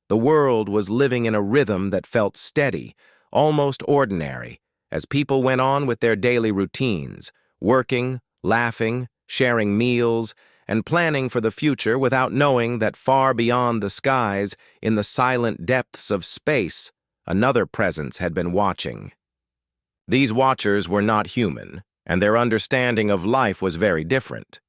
The world was living in a rhythm that felt steady, almost ordinary, as people went on with their daily routines, working, laughing, sharing meals, and planning for the future without knowing that far beyond the skies, in the silent depths of space, another presence had been watching. These watchers were not human, and their understanding of life was very different.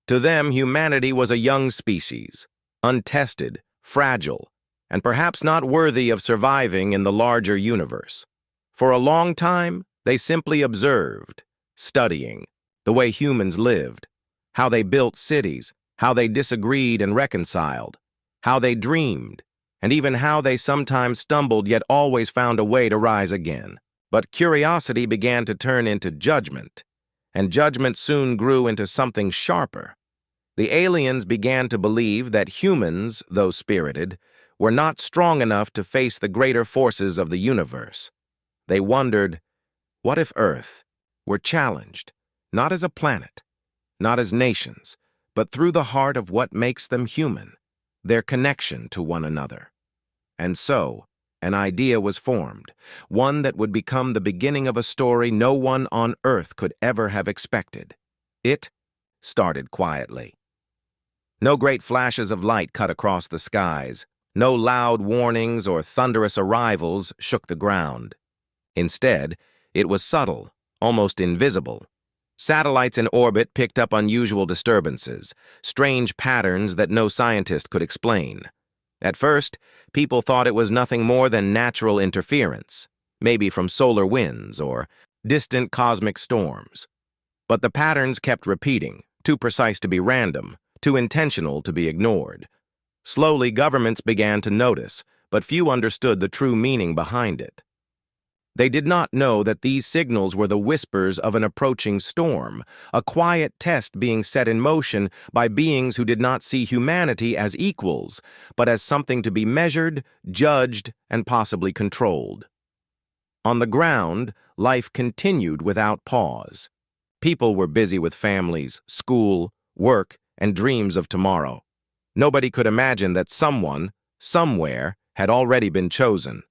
To them, humanity was a young species, untested, fragile, and perhaps not worthy of surviving in the larger universe. For a long time, they simply observed, studying, the way humans lived, how they built cities, how they disagreed and reconciled, how they dreamed, and even how they sometimes stumbled yet always found a way to rise again. But curiosity began to turn into judgment, and judgment soon grew into something sharper. The aliens began to believe that humans, though spirited, were not strong enough to face the greater forces of the universe. They wondered, what if Earth were challenged, not as a planet, not as nations, but through the heart of what makes them human, their connection to one another? And so, an idea was formed, one that would become the beginning of a story no one on Earth could ever have expected. It started quietly. No great flashes of light cut across the skies. No loud warnings or thunderous arrivals shook the ground. Instead, it was subtle, almost invisible. Satellites in orbit picked up unusual disturbances, strange patterns that no scientist could explain. At first, people thought it was nothing more than natural interference, maybe from solar winds or distant cosmic storms. But the patterns kept repeating, too precise to be random, too intentional to be ignored. Slowly, governments began to notice, but few understood the true meaning behind it. They did not know that these signals were the whispers of an approaching storm, a quiet test being set in motion by beings who did not see humanity as equals, but as something to be measured, judged, and possibly controlled. On the ground, life continued without pause. People were busy with families, school, work, and dreams of tomorrow. Nobody could imagine that someone, somewhere, had already been chosen.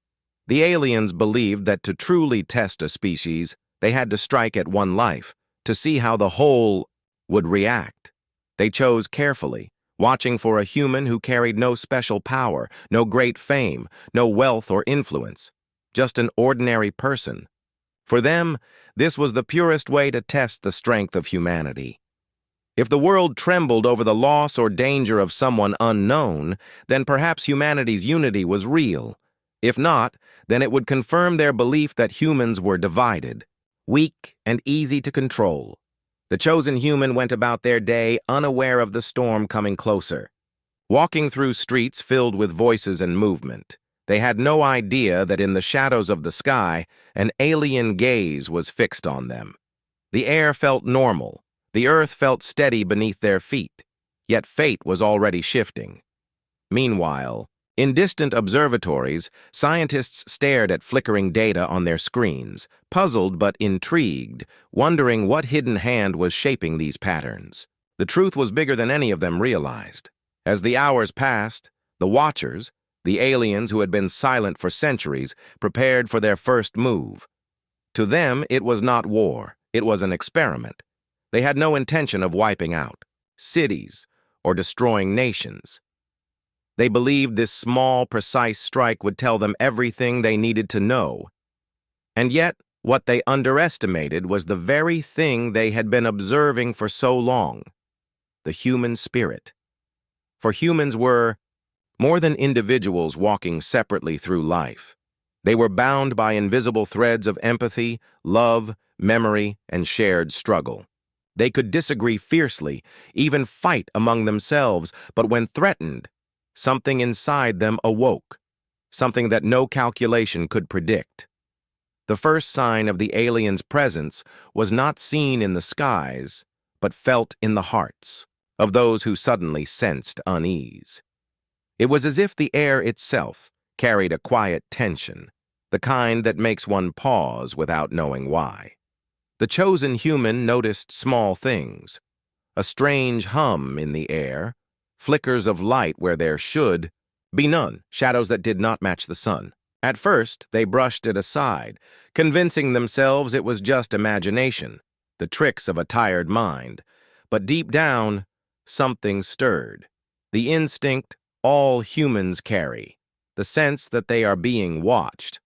The aliens believed that to truly test a species, they had to strike at one life, to see how the whole would react. They chose carefully, watching for a human who carried no special power, no great fame, no wealth or influence, just an ordinary person. For them, this was the purest way to test the strength of humanity. If the world trembled over the loss or danger of someone unknown, then perhaps humanity's unity was real. If not, then it would confirm their belief that humans were divided, weak and easy to control. The chosen human went about their day unaware of the storm coming closer. Walking through streets filled with voices and movement, they had no idea that in the shadows of the sky, an alien gaze was fixed on them. The air felt normal. The earth felt steady beneath their feet, yet fate was already shifting. Meanwhile, in distant observatories, scientists stared at flickering data on their screens, puzzled but intrigued, wondering what hidden hand was shaping these patterns. The truth was bigger than any of them realized. As the hours passed, the Watchers, the aliens who had been silent for centuries, prepared for their first move. To them, it was not war, it was an experiment. They had no intention of wiping out cities or destroying nations. They believed this small, precise strike would tell them everything they needed to know. And yet, what they underestimated was the very thing they had been observing for so long: the human spirit. For humans were more than individuals walking separately through life. They were bound by invisible threads of empathy, love, memory, and shared struggle. They could disagree fiercely, even fight among themselves, but when threatened, something inside them awoke, something that no calculation could predict. The first sign of the aliens' presence was not seen in the skies, but felt in the hearts of those who suddenly sensed unease. It was as if the air itself carried a quiet tension, the kind that makes one pause without knowing why. The chosen human noticed small things: a strange hum in the air, flickers of light where there should be none, shadows that did not match the sun. At first, they brushed it aside, convincing themselves it was just imagination, the tricks of a tired mind. But deep down, something stirred. The instinct all humans carry, the sense that they are being watched.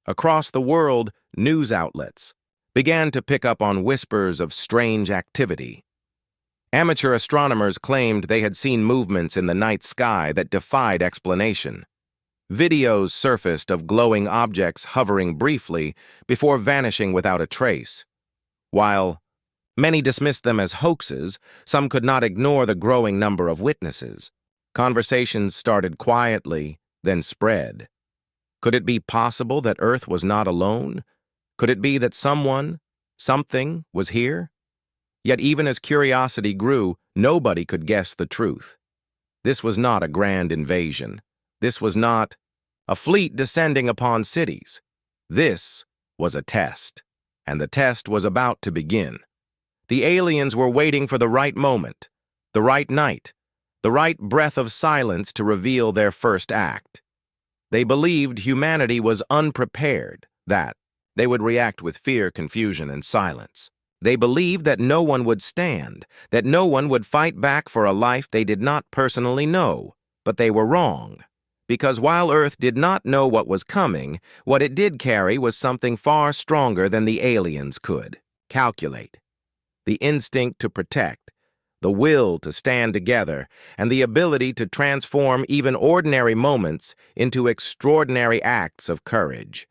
Across the world, news outlets began to pick up on whispers of strange activity. Amateur astronomers claimed they had seen movements in the night sky that defied explanation. Videos surfaced of glowing objects hovering briefly before vanishing without a trace. While many dismissed them as hoaxes, some could not ignore the growing number of witnesses. Conversations started quietly, then spread. Could it be possible that Earth was not alone? Could it be that someone, something, was here? Yet even as curiosity grew, nobody could guess the truth. This was not a grand invasion. This was not a fleet descending upon cities. This was a test, and the test was about to begin. The aliens were waiting for the right moment, the right night, the right breath of silence to reveal their first act. They believed humanity was unprepared, that they would react with fear, confusion, and silence. They believed that no one would stand, that no one would fight back for a life they did not personally know. But they were wrong. Because while Earth did not know what was coming, what it did carry was something far stronger than the aliens could calculate. The instinct to protect, the will to stand together, and the ability to transform even ordinary moments into extraordinary acts of courage.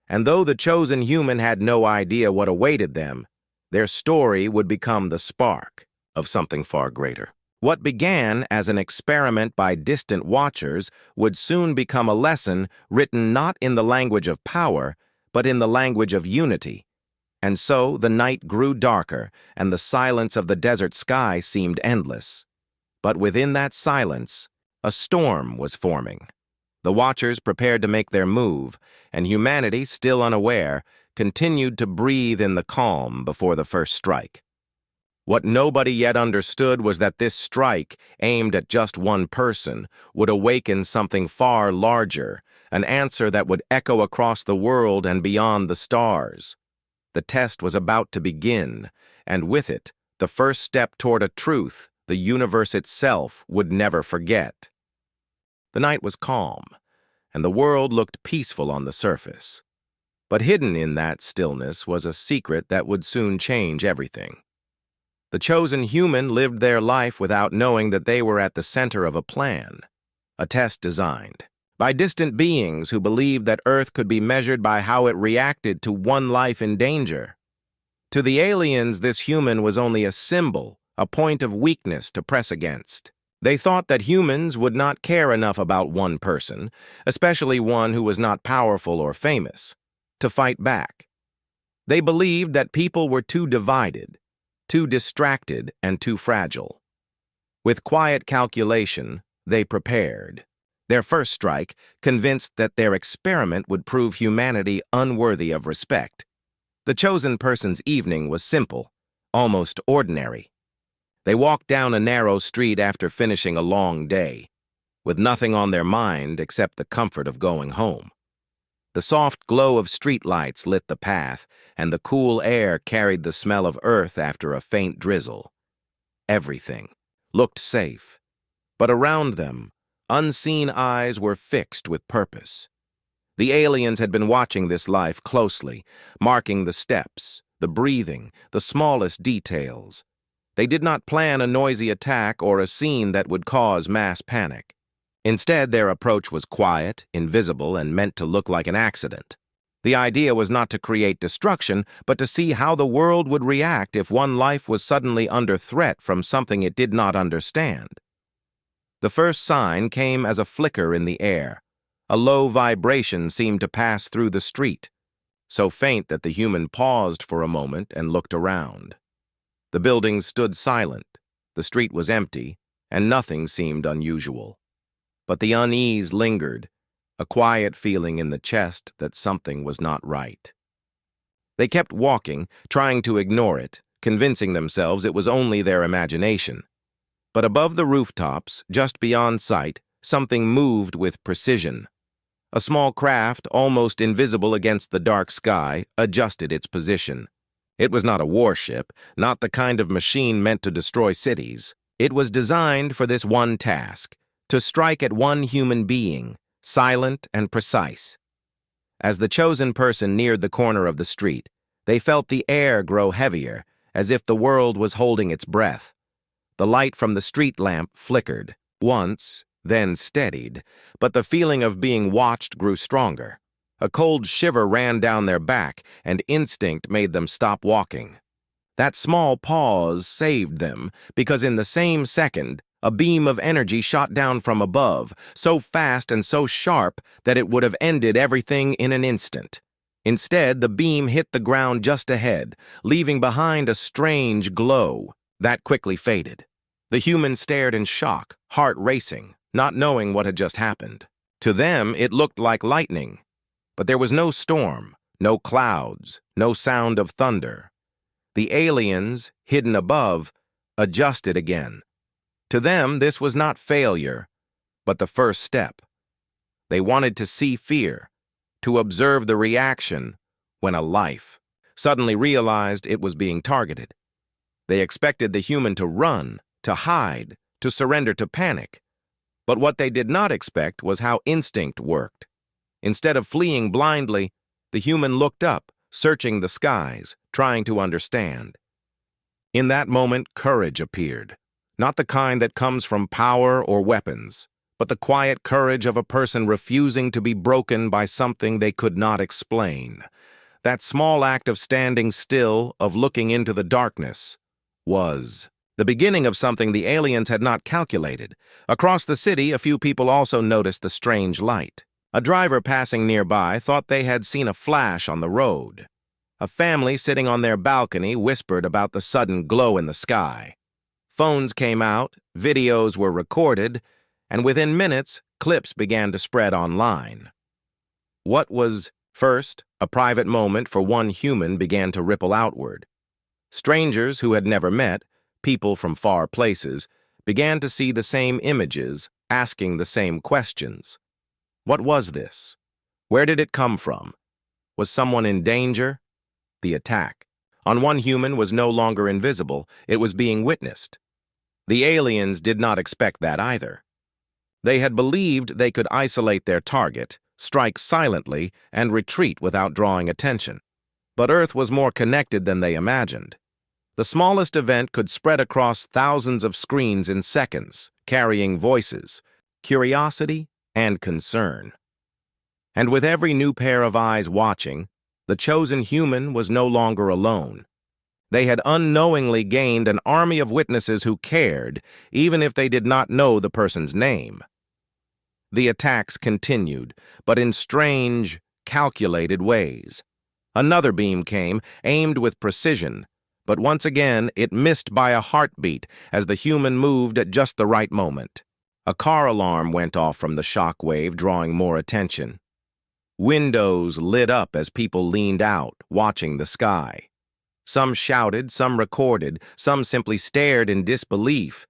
And though the chosen human had no idea what awaited them, their story would become the spark of something far greater. What began as an experiment by distant watchers would soon become a lesson written not in the language of power, but in the language of unity. And so the night grew darker, and the silence of the desert sky seemed endless. But within that silence, a storm was forming. The watchers prepared to make their move, and humanity, still unaware, continued to breathe in the calm before the first strike. What nobody yet understood was that this strike, aimed at just one person, would awaken something far larger, an answer that would echo across the world and beyond the stars. The test was about to begin, and with it, the first step toward a truth the universe itself would never forget. The night was calm, and the world looked peaceful on the surface. But hidden in that stillness was a secret that would soon change everything. The chosen human lived their life without knowing that they were at the center of a plan, a test designed by distant beings who believed that Earth could be measured by how it reacted to one life in danger. To the aliens, this human was only a symbol, a point of weakness to press against. They thought that humans would not care enough about one person, especially one who was not powerful or famous, to fight back. They believed that people were too divided, too distracted, and too fragile. With quiet calculation, they prepared. Their first strike, convinced that their experiment would prove humanity unworthy of respect. The chosen person's evening was simple, almost ordinary. They walked down a narrow street after finishing a long day, with nothing on their mind except the comfort of going home. The soft glow of streetlights lit the path, and the cool air carried the smell of earth after a faint drizzle. Everything looked safe, but around them, unseen eyes were fixed with purpose. The aliens had been watching this life closely, marking the steps, the breathing, the smallest details. They did not plan a noisy attack or a scene that would cause mass panic. Instead, their approach was quiet, invisible, and meant to look like an accident. The idea was not to create destruction, but to see how the world would react if one life was suddenly under threat from something it did not understand. The first sign came as a flicker in the air. A low vibration seemed to pass through the street, so faint that the human paused for a moment and looked around. The buildings stood silent, the street was empty, and nothing seemed unusual. But the unease lingered, a quiet feeling in the chest that something was not right. They kept walking, trying to ignore it, convincing themselves it was only their imagination. But above the rooftops, just beyond sight, something moved with precision. A small craft, almost invisible against the dark sky, adjusted its position. It was not a warship, not the kind of machine meant to destroy cities. It was designed for this one task, to strike at one human being, silent and precise. As the chosen person neared the corner of the street, they felt the air grow heavier, as if the world was holding its breath. The light from the street lamp flickered, once, then steadied, but the feeling of being watched grew stronger. A cold shiver ran down their back, and instinct made them stop walking. That small pause saved them, because in the same second, a beam of energy shot down from above, so fast and so sharp that it would have ended everything in an instant. Instead, the beam hit the ground just ahead, leaving behind a strange glow that quickly faded. The humans stared in shock, heart racing, not knowing what had just happened. To them, it looked like lightning. But there was no storm, no clouds, no sound of thunder. The aliens, hidden above, adjusted again. To them, this was not failure, but the first step. They wanted to see fear, to observe the reaction when a life suddenly realized it was being targeted. They expected the human to run, to hide, to surrender to panic. But what they did not expect was how instinct worked. Instead of fleeing blindly, the human looked up, searching the skies, trying to understand. In that moment, courage appeared. Not the kind that comes from power or weapons, but the quiet courage of a person refusing to be broken by something they could not explain. That small act of standing still, of looking into the darkness, was the beginning of something the aliens had not calculated. Across the city, a few people also noticed the strange light. A driver passing nearby thought they had seen a flash on the road. A family sitting on their balcony whispered about the sudden glow in the sky. Phones came out, videos were recorded, and within minutes, clips began to spread online. What was, first, a private moment for one human began to ripple outward. Strangers who had never met, people from far places, began to see the same images, asking the same questions. What was this? Where did it come from? Was someone in danger? The attack on one human was no longer invisible, it was being witnessed. The aliens did not expect that either. They had believed they could isolate their target, strike silently, and retreat without drawing attention. But Earth was more connected than they imagined. The smallest event could spread across thousands of screens in seconds, carrying voices, curiosity, and concern. And with every new pair of eyes watching, the chosen human was no longer alone. They had unknowingly gained an army of witnesses who cared, even if they did not know the person's name. The attacks continued, but in strange, calculated ways. Another beam came, aimed with precision, but once again it missed by a heartbeat as the human moved at just the right moment. A car alarm went off from the shock wave, drawing more attention. Windows lit up as people leaned out, watching the sky. Some shouted, some recorded, some simply stared in disbelief.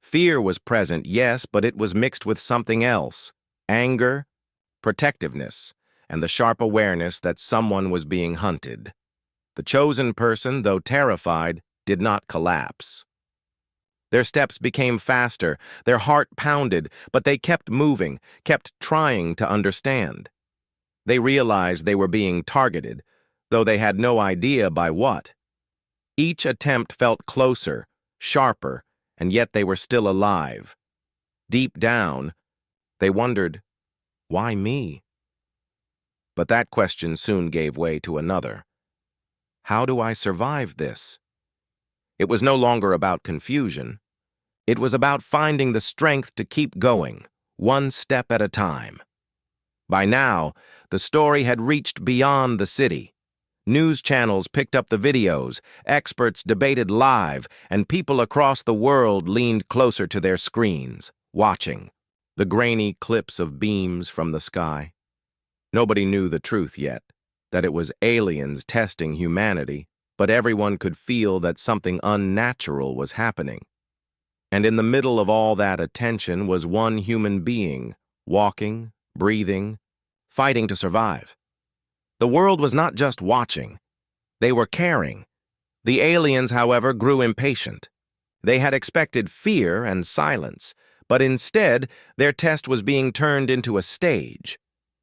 Fear was present, yes, but it was mixed with something else: anger, protectiveness, and the sharp awareness that someone was being hunted. The chosen person, though terrified, did not collapse. Their steps became faster, their heart pounded, but they kept moving, kept trying to understand. They realized they were being targeted, though they had no idea by what. Each attempt felt closer, sharper, and yet they were still alive. Deep down, they wondered, why me? But that question soon gave way to another. How do I survive this? It was no longer about confusion. It was about finding the strength to keep going, one step at a time. By now, the story had reached beyond the city. News channels picked up the videos, experts debated live, and people across the world leaned closer to their screens, watching the grainy clips of beams from the sky. Nobody knew the truth yet, that it was aliens testing humanity, but everyone could feel that something unnatural was happening. And in the middle of all that attention was one human being, walking, breathing, fighting to survive. The world was not just watching. They were caring. The aliens, however, grew impatient. They had expected fear and silence, but instead, their test was being turned into a stage.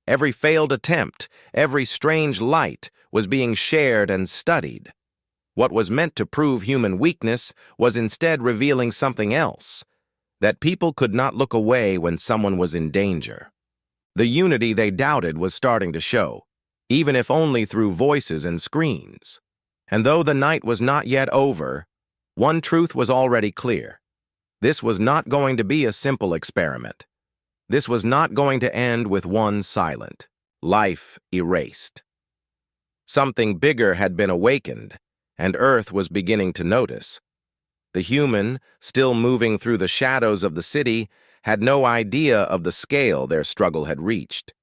Every failed attempt, every strange light was being shared and studied. What was meant to prove human weakness was instead revealing something else, that people could not look away when someone was in danger. The unity they doubted was starting to show, even if only through voices and screens. And though the night was not yet over, one truth was already clear. This was not going to be a simple experiment. This was not going to end with one silent, life erased. Something bigger had been awakened, and Earth was beginning to notice. The human, still moving through the shadows of the city, had no idea of the scale their struggle had reached.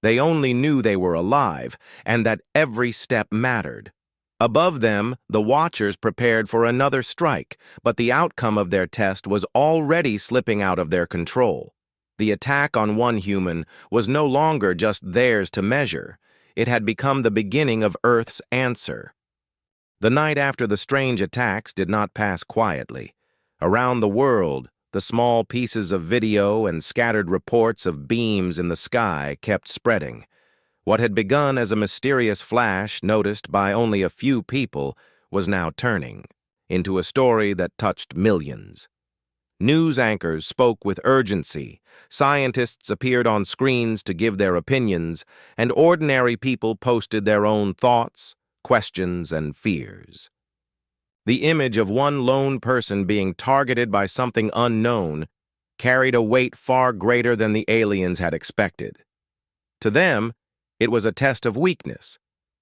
They only knew they were alive, and that every step mattered. Above them, the Watchers prepared for another strike, but the outcome of their test was already slipping out of their control. The attack on one human was no longer just theirs to measure. It had become the beginning of Earth's answer. The night after the strange attacks did not pass quietly. Around the world, the small pieces of video and scattered reports of beams in the sky kept spreading. What had begun as a mysterious flash noticed by only a few people was now turning into a story that touched millions. News anchors spoke with urgency, scientists appeared on screens to give their opinions, and ordinary people posted their own thoughts, questions, and fears. The image of one lone person being targeted by something unknown carried a weight far greater than the aliens had expected. To them, it was a test of weakness,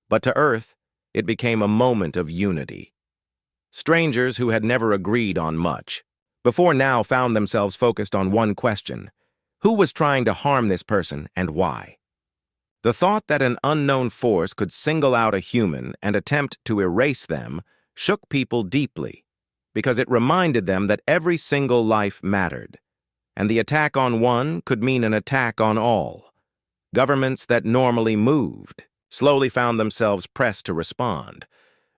but to Earth, it became a moment of unity. Strangers who had never agreed on much, before now found themselves focused on one question: who was trying to harm this person and why? The thought that an unknown force could single out a human and attempt to erase them shook people deeply, because it reminded them that every single life mattered, and the attack on one could mean an attack on all. Governments that normally moved slowly found themselves pressed to respond.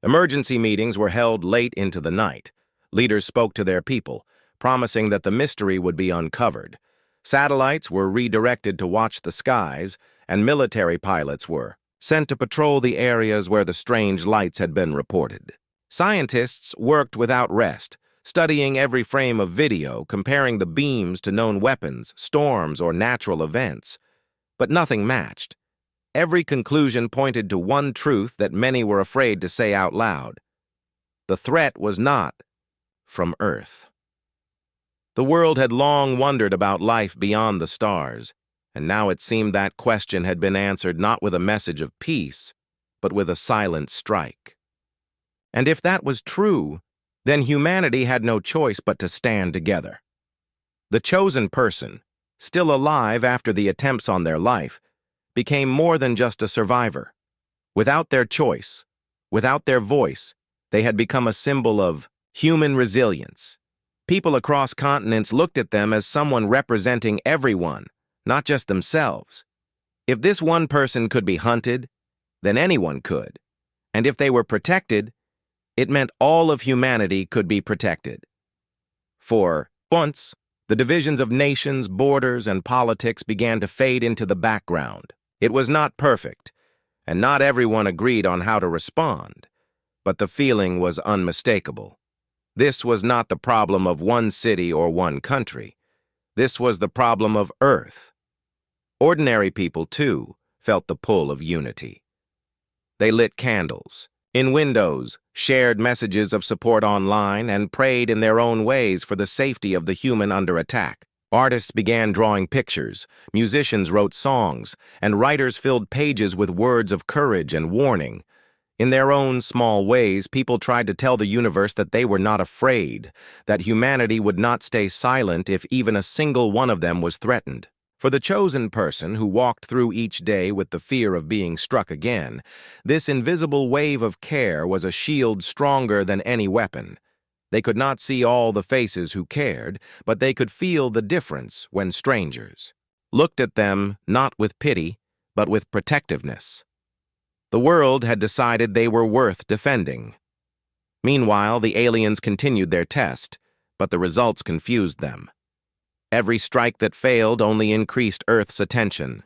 Emergency meetings were held late into the night. Leaders spoke to their people, promising that the mystery would be uncovered. Satellites were redirected to watch the skies, and military pilots were sent to patrol the areas where the strange lights had been reported. Scientists worked without rest, studying every frame of video, comparing the beams to known weapons, storms, or natural events. But nothing matched. Every conclusion pointed to one truth that many were afraid to say out loud. The threat was not from Earth. The world had long wondered about life beyond the stars, and now it seemed that question had been answered not with a message of peace, but with a silent strike. And if that was true, then humanity had no choice but to stand together. The chosen person, still alive after the attempts on their life, became more than just a survivor. Without their choice, without their voice, they had become a symbol of human resilience. People across continents looked at them as someone representing everyone, not just themselves. If this one person could be hunted, then anyone could. And if they were protected, it meant all of humanity could be protected. For once, the divisions of nations, borders, and politics began to fade into the background. It was not perfect, and not everyone agreed on how to respond, but the feeling was unmistakable. This was not the problem of one city or one country. This was the problem of Earth. Ordinary people, too, felt the pull of unity. They lit candles, in windows, shared messages of support online, and prayed in their own ways for the safety of the human under attack. Artists began drawing pictures, musicians wrote songs, and writers filled pages with words of courage and warning. In their own small ways, people tried to tell the universe that they were not afraid, that humanity would not stay silent if even a single one of them was threatened. For the chosen person who walked through each day with the fear of being struck again, this invisible wave of care was a shield stronger than any weapon. They could not see all the faces who cared, but they could feel the difference when strangers looked at them not with pity, but with protectiveness. The world had decided they were worth defending. Meanwhile, the aliens continued their test, but the results confused them. Every strike that failed only increased Earth's attention.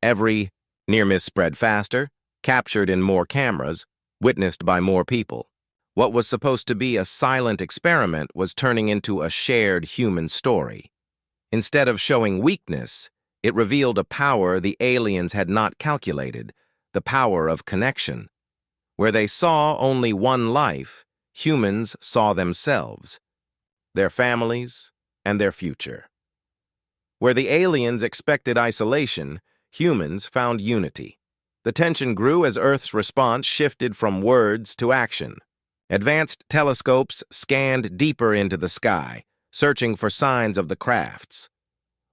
Every near-miss spread faster, captured in more cameras, witnessed by more people. What was supposed to be a silent experiment was turning into a shared human story. Instead of showing weakness, it revealed a power the aliens had not calculated, the power of connection. Where they saw only one life, humans saw themselves, their families, and their future. Where the aliens expected isolation, humans found unity. The tension grew as Earth's response shifted from words to action. Advanced telescopes scanned deeper into the sky, searching for signs of the crafts.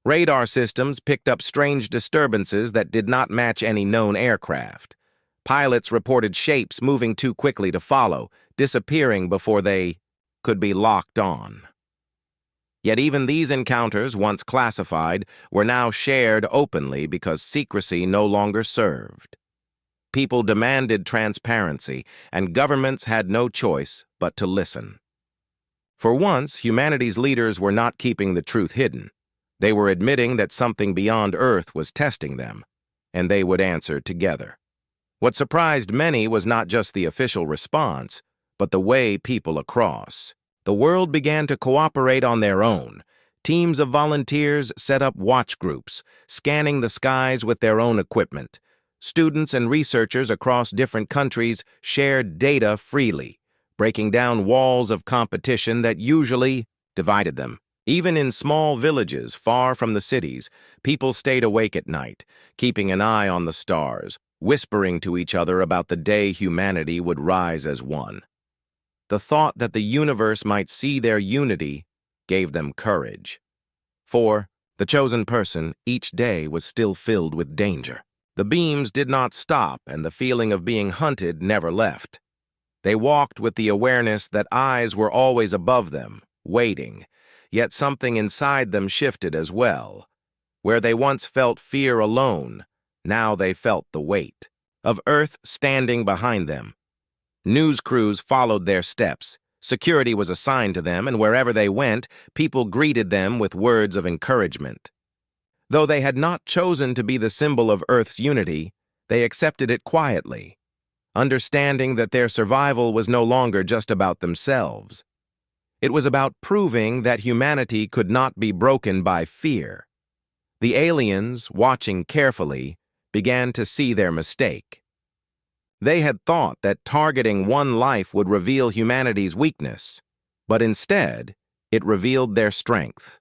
Radar systems picked up strange disturbances that did not match any known aircraft. Pilots reported shapes moving too quickly to follow, disappearing before they could be locked on. Yet even these encounters, once classified, were now shared openly because secrecy no longer served. People demanded transparency, and governments had no choice but to listen. For once, humanity's leaders were not keeping the truth hidden. They were admitting that something beyond Earth was testing them, and they would answer together. What surprised many was not just the official response, but the way people across the world began to cooperate on their own. Teams of volunteers set up watch groups, scanning the skies with their own equipment. Students and researchers across different countries shared data freely, breaking down walls of competition that usually divided them. Even in small villages far from the cities, people stayed awake at night, keeping an eye on the stars, whispering to each other about the day humanity would rise as one. The thought that the universe might see their unity gave them courage. For the chosen person, each day was still filled with danger. The beams did not stop, and the feeling of being hunted never left. They walked with the awareness that eyes were always above them, waiting, yet something inside them shifted as well. Where they once felt fear alone, now they felt the weight of Earth standing behind them. News crews followed their steps. Security was assigned to them, and wherever they went, people greeted them with words of encouragement. Though they had not chosen to be the symbol of Earth's unity, they accepted it quietly, understanding that their survival was no longer just about themselves. It was about proving that humanity could not be broken by fear. The aliens, watching carefully, began to see their mistake. They had thought that targeting one life would reveal humanity's weakness, but instead, it revealed their strength.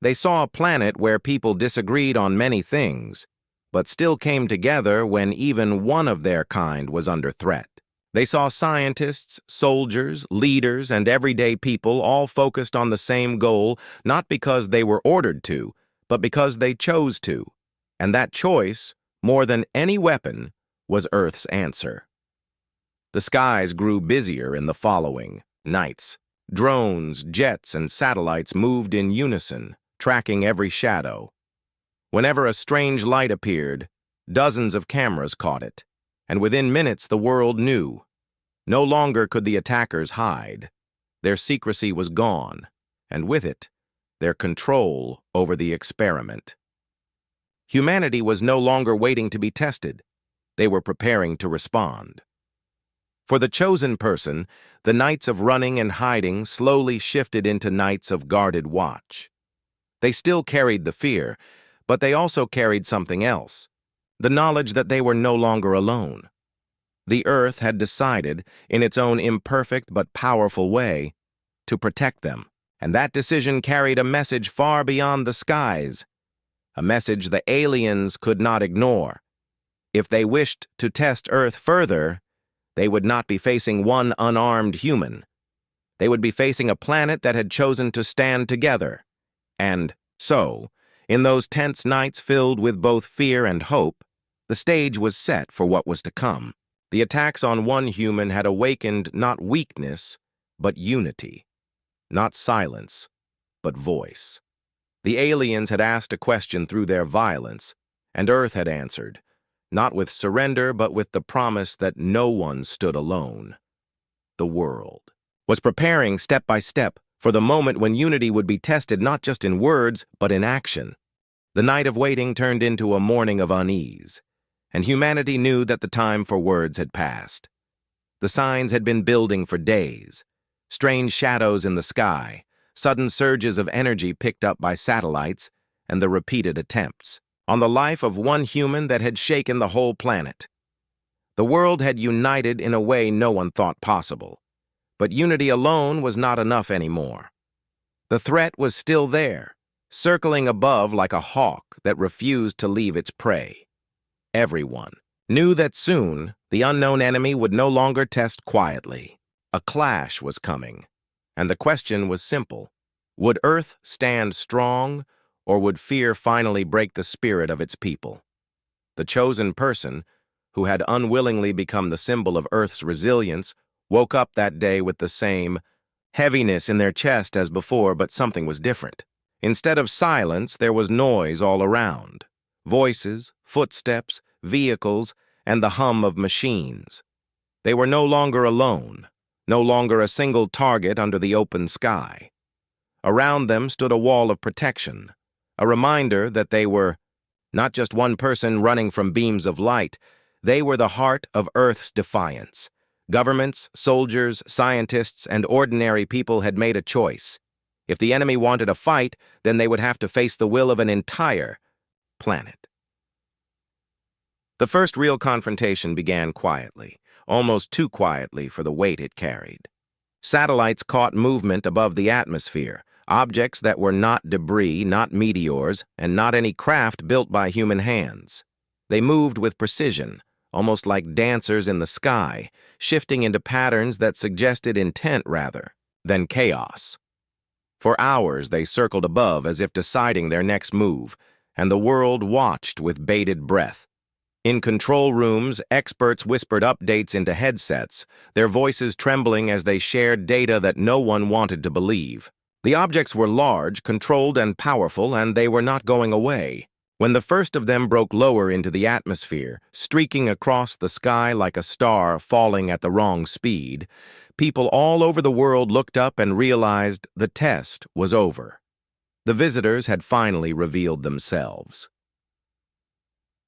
They saw a planet where people disagreed on many things, but still came together when even one of their kind was under threat. They saw scientists, soldiers, leaders, and everyday people all focused on the same goal, not because they were ordered to, but because they chose to. And that choice, more than any weapon, was Earth's answer. The skies grew busier in the following nights. Drones, jets, and satellites moved in unison, tracking every shadow. Whenever a strange light appeared, dozens of cameras caught it, and within minutes the world knew. No longer could the attackers hide. Their secrecy was gone, and with it, their control over the experiment. Humanity was no longer waiting to be tested. They were preparing to respond. For the chosen person, the nights of running and hiding slowly shifted into nights of guarded watch. They still carried the fear, but they also carried something else, the knowledge that they were no longer alone. The Earth had decided, in its own imperfect but powerful way, to protect them, and that decision carried a message far beyond the skies, a message the aliens could not ignore. If they wished to test Earth further, they would not be facing one unarmed human. They would be facing a planet that had chosen to stand together. And so, in those tense nights filled with both fear and hope, the stage was set for what was to come. The attacks on one human had awakened not weakness, but unity. Not silence, but voice. The aliens had asked a question through their violence, and Earth had answered, not with surrender, but with the promise that no one stood alone. The world was preparing step by step for the moment when unity would be tested not just in words, but in action. The night of waiting turned into a morning of unease, and humanity knew that the time for words had passed. The signs had been building for days. Strange shadows in the sky, sudden surges of energy picked up by satellites, and the repeated attempts on the life of one human that had shaken the whole planet. The world had united in a way no one thought possible, but unity alone was not enough anymore. The threat was still there, circling above like a hawk that refused to leave its prey. Everyone knew that soon the unknown enemy would no longer test quietly. A clash was coming, and the question was simple. Would Earth stand strong, or would fear finally break the spirit of its people? The chosen person, who had unwillingly become the symbol of Earth's resilience, woke up that day with the same heaviness in their chest as before, but something was different. Instead of silence, there was noise all around. Voices, footsteps, vehicles, and the hum of machines. They were no longer alone, no longer a single target under the open sky. Around them stood a wall of protection, a reminder that they were not just one person running from beams of light. They were the heart of Earth's defiance. Governments, soldiers, scientists, and ordinary people had made a choice. If the enemy wanted a fight, then they would have to face the will of an entire planet. The first real confrontation began quietly, almost too quietly for the weight it carried. Satellites caught movement above the atmosphere, objects that were not debris, not meteors, and not any craft built by human hands. They moved with precision, almost like dancers in the sky, shifting into patterns that suggested intent rather than chaos. For hours they circled above as if deciding their next move, and the world watched with bated breath. In control rooms, experts whispered updates into headsets, their voices trembling as they shared data that no one wanted to believe. The objects were large, controlled, and powerful, and they were not going away. When the first of them broke lower into the atmosphere, streaking across the sky like a star falling at the wrong speed, people all over the world looked up and realized the test was over. The visitors had finally revealed themselves.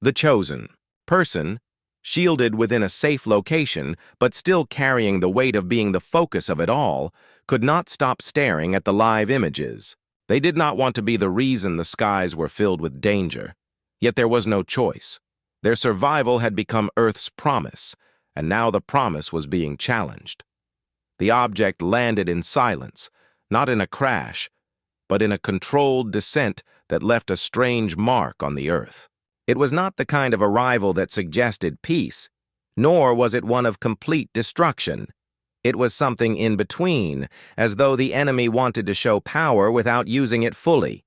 The chosen person, shielded within a safe location, but still carrying the weight of being the focus of it all, could not stop staring at the live images. They did not want to be the reason the skies were filled with danger. Yet there was no choice. Their survival had become Earth's promise, and now the promise was being challenged. The object landed in silence, not in a crash, but in a controlled descent that left a strange mark on the Earth. It was not the kind of arrival that suggested peace, nor was it one of complete destruction. It was something in between, as though the enemy wanted to show power without using it fully.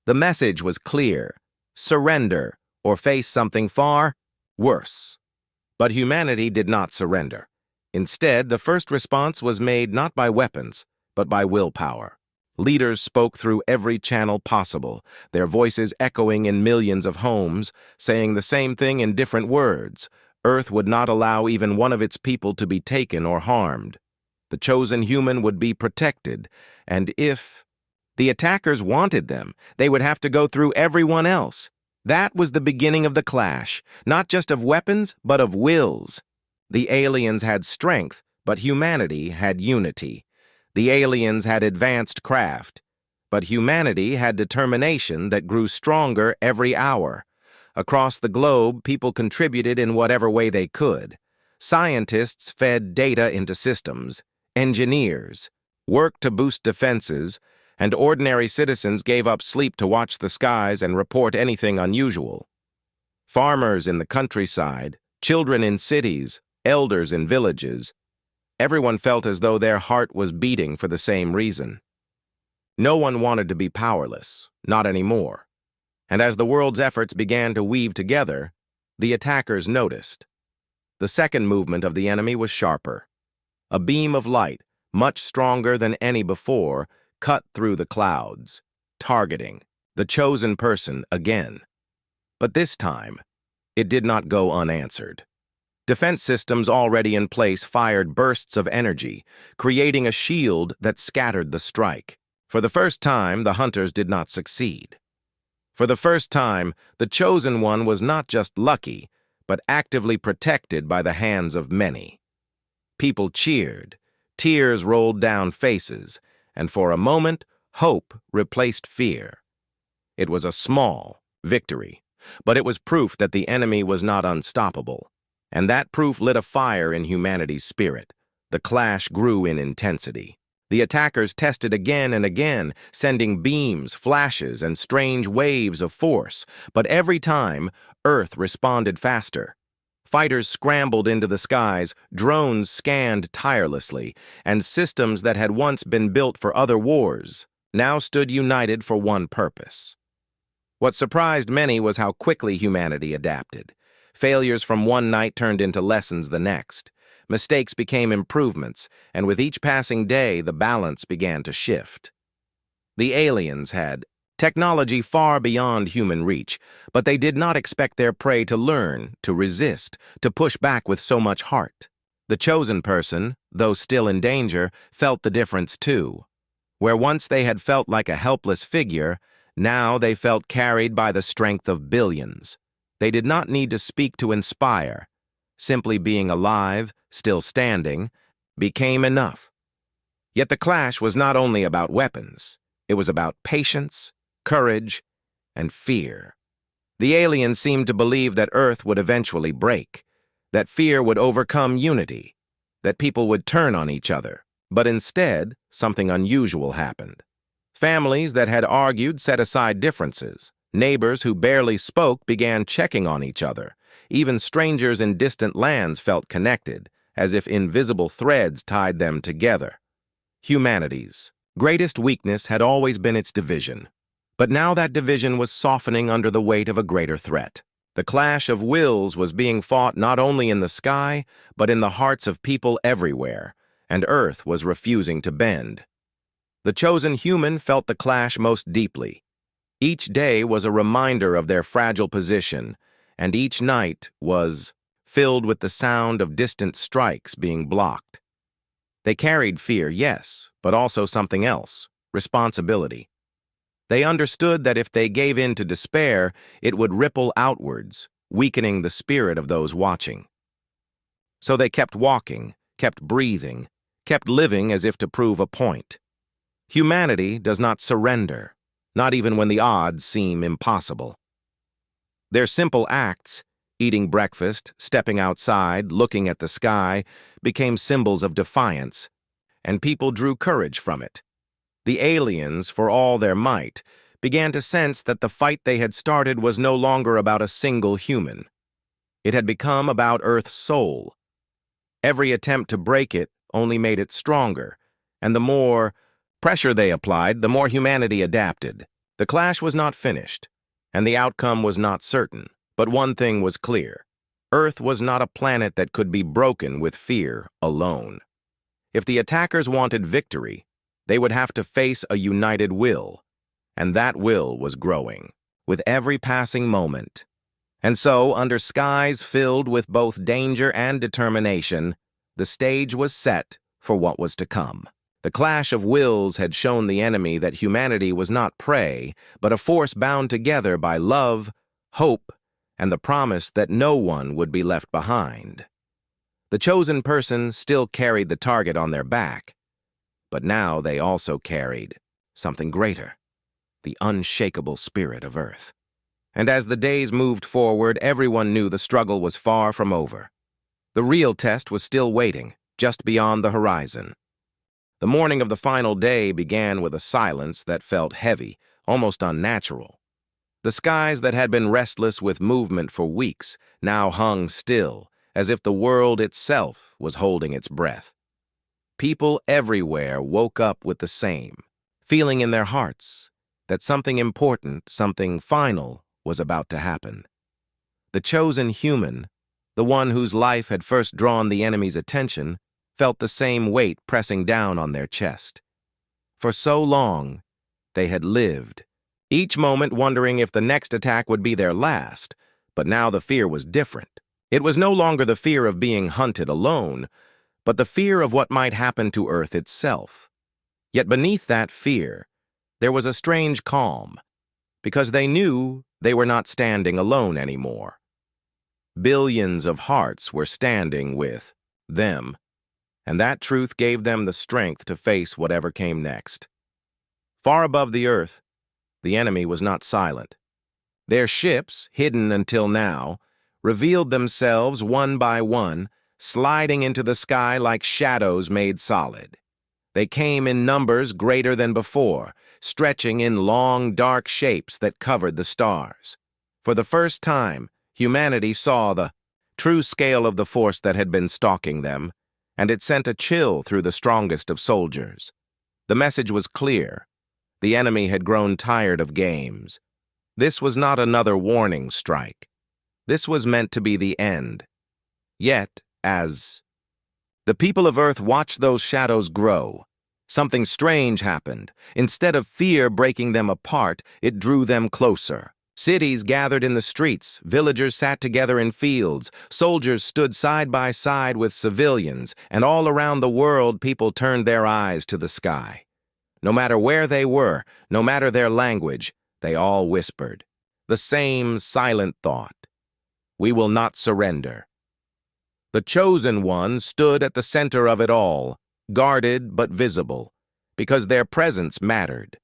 The message was clear: surrender, or face something far worse. But humanity did not surrender. Instead, the first response was made not by weapons, but by willpower. Leaders spoke through every channel possible, their voices echoing in millions of homes, saying the same thing in different words. Earth would not allow even one of its people to be taken or harmed. The chosen human would be protected, and if the attackers wanted them, they would have to go through everyone else. That was the beginning of the clash, not just of weapons, but of wills. The aliens had strength, but humanity had unity. The aliens had advanced craft, but humanity had determination that grew stronger every hour. Across the globe, people contributed in whatever way they could. Scientists fed data into systems. Engineers worked to boost defenses, and ordinary citizens gave up sleep to watch the skies and report anything unusual. Farmers in the countryside, children in cities, elders in villages, everyone felt as though their heart was beating for the same reason. No one wanted to be powerless, not anymore. And as the world's efforts began to weave together, the attackers noticed. The second movement of the enemy was sharper. A beam of light, much stronger than any before, cut through the clouds, targeting the chosen person again. But this time, it did not go unanswered. Defense systems already in place fired bursts of energy, creating a shield that scattered the strike. For the first time, the hunters did not succeed. For the first time, the chosen one was not just lucky, but actively protected by the hands of many. People cheered, tears rolled down faces, and for a moment, hope replaced fear. It was a small victory, but it was proof that the enemy was not unstoppable. And that proof lit a fire in humanity's spirit. The clash grew in intensity. The attackers tested again and again, sending beams, flashes, and strange waves of force. But every time, Earth responded faster. Fighters scrambled into the skies, drones scanned tirelessly, and systems that had once been built for other wars now stood united for one purpose. What surprised many was how quickly humanity adapted. Failures from one night turned into lessons the next. Mistakes became improvements, and with each passing day, the balance began to shift. The aliens had technology far beyond human reach, but they did not expect their prey to learn, to resist, to push back with so much heart. The chosen person, though still in danger, felt the difference too. Where once they had felt like a helpless figure, now they felt carried by the strength of billions. They did not need to speak to inspire. Simply being alive, still standing, became enough. Yet the clash was not only about weapons. It was about patience, courage, and fear. The aliens seemed to believe that Earth would eventually break, that fear would overcome unity, that people would turn on each other. But instead, something unusual happened. Families that had argued set aside differences. Neighbors who barely spoke began checking on each other. Even strangers in distant lands felt connected, as if invisible threads tied them together. Humanity's greatest weakness had always been its division. But now that division was softening under the weight of a greater threat. The clash of wills was being fought not only in the sky, but in the hearts of people everywhere, and Earth was refusing to bend. The chosen human felt the clash most deeply. Each day was a reminder of their fragile position, and each night was filled with the sound of distant strikes being blocked. They carried fear, yes, but also something else, responsibility. They understood that if they gave in to despair, it would ripple outwards, weakening the spirit of those watching. So they kept walking, kept breathing, kept living as if to prove a point. Humanity does not surrender, not even when the odds seem impossible. Their simple acts, eating breakfast, stepping outside, looking at the sky, became symbols of defiance, and people drew courage from it. The aliens, for all their might, began to sense that the fight they had started was no longer about a single human. It had become about Earth's soul. Every attempt to break it only made it stronger, and the more pressure they applied, the more humanity adapted. The clash was not finished, and the outcome was not certain, but one thing was clear. Earth was not a planet that could be broken with fear alone. If the attackers wanted victory, they would have to face a united will, and that will was growing, with every passing moment. And so, under skies filled with both danger and determination, the stage was set for what was to come. The clash of wills had shown the enemy that humanity was not prey, but a force bound together by love, hope, and the promise that no one would be left behind. The chosen person still carried the target on their back, but now they also carried something greater, the unshakable spirit of Earth. And as the days moved forward, everyone knew the struggle was far from over. The real test was still waiting, just beyond the horizon. The morning of the final day began with a silence that felt heavy, almost unnatural. The skies that had been restless with movement for weeks now hung still, as if the world itself was holding its breath. People everywhere woke up with the same, feeling in their hearts that something important, something final, was about to happen. The chosen human, the one whose life had first drawn the enemy's attention, felt the same weight pressing down on their chest. For so long, they had lived, each moment wondering if the next attack would be their last, but now the fear was different. It was no longer the fear of being hunted alone, but the fear of what might happen to Earth itself. Yet beneath that fear, there was a strange calm, because they knew they were not standing alone anymore. Billions of hearts were standing with them, and that truth gave them the strength to face whatever came next. Far above the Earth, the enemy was not silent. Their ships, hidden until now, revealed themselves one by one, sliding into the sky like shadows made solid. They came in numbers greater than before, stretching in long, dark shapes that covered the stars. For the first time, humanity saw the true scale of the force that had been stalking them, and it sent a chill through the strongest of soldiers. The message was clear. The enemy had grown tired of games. This was not another warning strike. This was meant to be the end. Yet, as the people of Earth watched those shadows grow, something strange happened. Instead of fear breaking them apart, it drew them closer. Cities gathered in the streets, villagers sat together in fields, soldiers stood side by side with civilians, and all around the world people turned their eyes to the sky. No matter where they were, no matter their language, they all whispered the same silent thought: we will not surrender. The chosen ones stood at the center of it all, guarded but visible, because their presence mattered.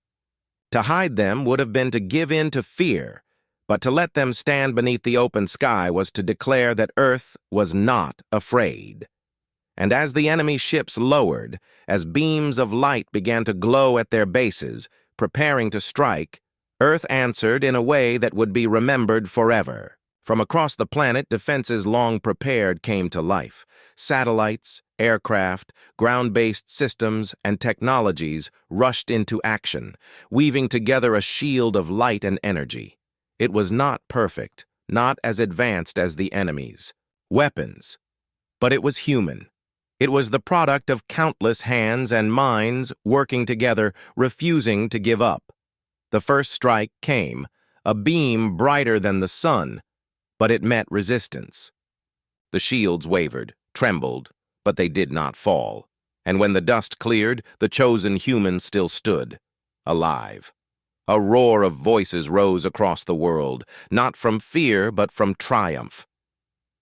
To hide them would have been to give in to fear, but to let them stand beneath the open sky was to declare that Earth was not afraid. And as the enemy ships lowered, as beams of light began to glow at their bases, preparing to strike, Earth answered in a way that would be remembered forever. From across the planet, defenses long prepared came to life. Satellites, aircraft, ground-based systems, and technologies rushed into action, weaving together a shield of light and energy. It was not perfect, not as advanced as the enemy's weapons, but it was human. It was the product of countless hands and minds working together, refusing to give up. The first strike came, a beam brighter than the sun, but it met resistance. The shields wavered, trembled, but they did not fall. And when the dust cleared, the chosen human still stood, alive. A roar of voices rose across the world, not from fear, but from triumph.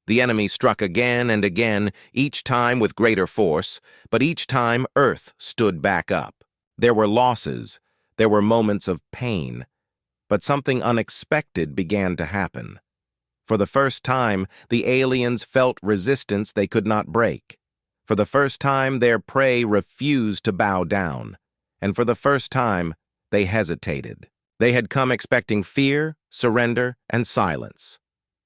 The enemy struck again and again, each time with greater force, but each time Earth stood back up. There were losses, there were moments of pain, but something unexpected began to happen. For the first time, the aliens felt resistance they could not break. For the first time, their prey refused to bow down. And for the first time, they hesitated. They had come expecting fear, surrender, and silence.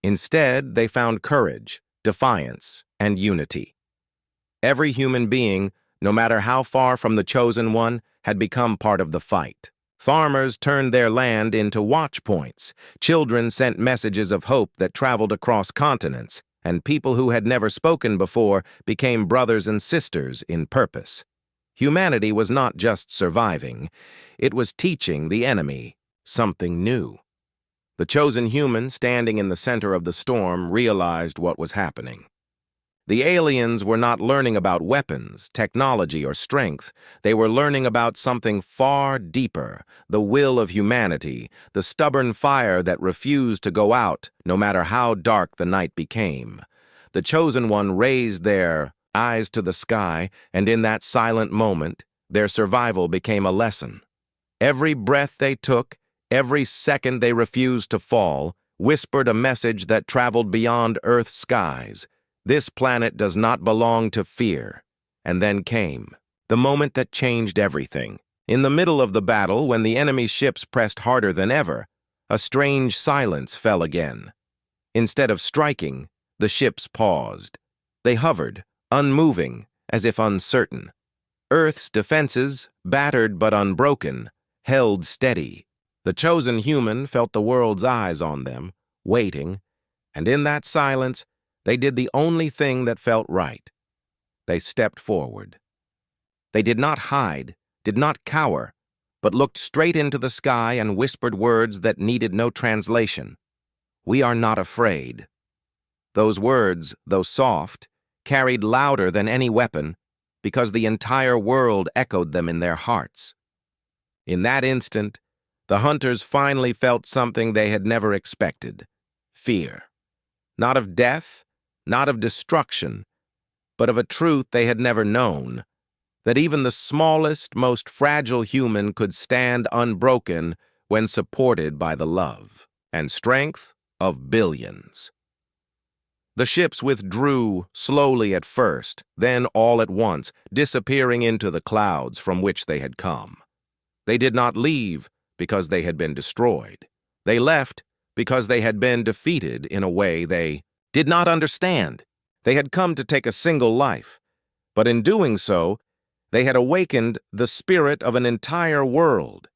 Instead, they found courage, defiance, and unity. Every human being, no matter how far from the chosen one, had become part of the fight. Farmers turned their land into watch points. Children sent messages of hope that traveled across continents, and people who had never spoken before became brothers and sisters in purpose. Humanity was not just surviving, it was teaching the enemy something new. The chosen human, standing in the center of the storm, realized what was happening. The aliens were not learning about weapons, technology, or strength. They were learning about something far deeper, the will of humanity, the stubborn fire that refused to go out no matter how dark the night became. The chosen one raised their eyes to the sky, and in that silent moment, their survival became a lesson. Every breath they took, every second they refused to fall, whispered a message that traveled beyond Earth's skies. This planet does not belong to fear. And then came the moment that changed everything. In the middle of the battle, when the enemy's ships pressed harder than ever, a strange silence fell again. Instead of striking, the ships paused. They hovered, unmoving, as if uncertain. Earth's defenses, battered but unbroken, held steady. The chosen human felt the world's eyes on them, waiting, and in that silence, they did the only thing that felt right. They stepped forward. They did not hide, did not cower, but looked straight into the sky and whispered words that needed no translation. "We are not afraid." Those words, though soft, carried louder than any weapon, because the entire world echoed them in their hearts. In that instant, the hunters finally felt something they had never expected: fear. Not of death, not of destruction, but of a truth they had never known, that even the smallest, most fragile human could stand unbroken when supported by the love and strength of billions. The ships withdrew, slowly at first, then all at once, disappearing into the clouds from which they had come. They did not leave because they had been destroyed. They left because they had been defeated in a way they did not understand. They had come to take a single life, but in doing so, they had awakened the spirit of an entire world,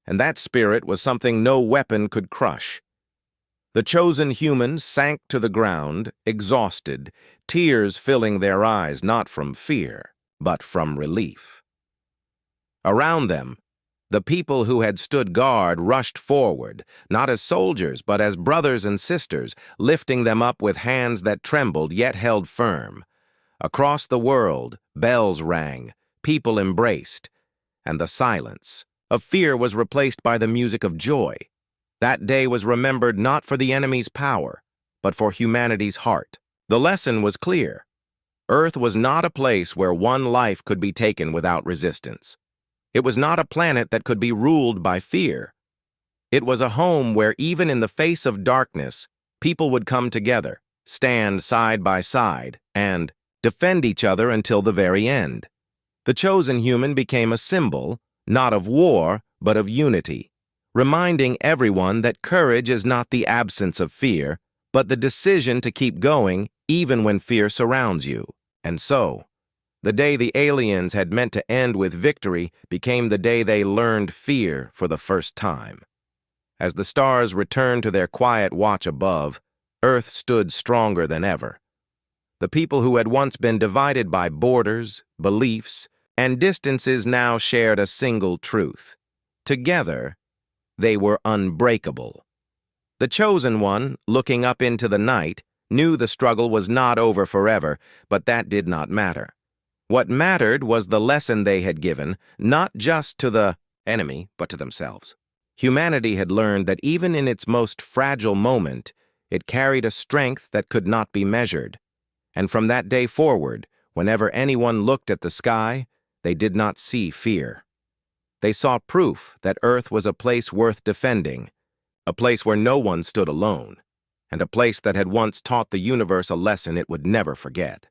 and that spirit was something no weapon could crush. The chosen humans sank to the ground, exhausted, tears filling their eyes not from fear, but from relief. Around them, the people who had stood guard rushed forward, not as soldiers, but as brothers and sisters, lifting them up with hands that trembled yet held firm. Across the world, bells rang, people embraced, and the silence of fear was replaced by the music of joy. That day was remembered not for the enemy's power, but for humanity's heart. The lesson was clear. Earth was not a place where one life could be taken without resistance. It was not a planet that could be ruled by fear. It was a home where even in the face of darkness, people would come together, stand side by side, and defend each other until the very end. The chosen human became a symbol, not of war, but of unity, reminding everyone that courage is not the absence of fear, but the decision to keep going even when fear surrounds you. And so, the day the aliens had meant to end with victory became the day they learned fear for the first time. As the stars returned to their quiet watch above, Earth stood stronger than ever. The people who had once been divided by borders, beliefs, and distances now shared a single truth. Together, they were unbreakable. The chosen one, looking up into the night, knew the struggle was not over forever, but that did not matter. What mattered was the lesson they had given, not just to the enemy, but to themselves. Humanity had learned that even in its most fragile moment, it carried a strength that could not be measured. And from that day forward, whenever anyone looked at the sky, they did not see fear. They saw proof that Earth was a place worth defending, a place where no one stood alone, and a place that had once taught the universe a lesson it would never forget.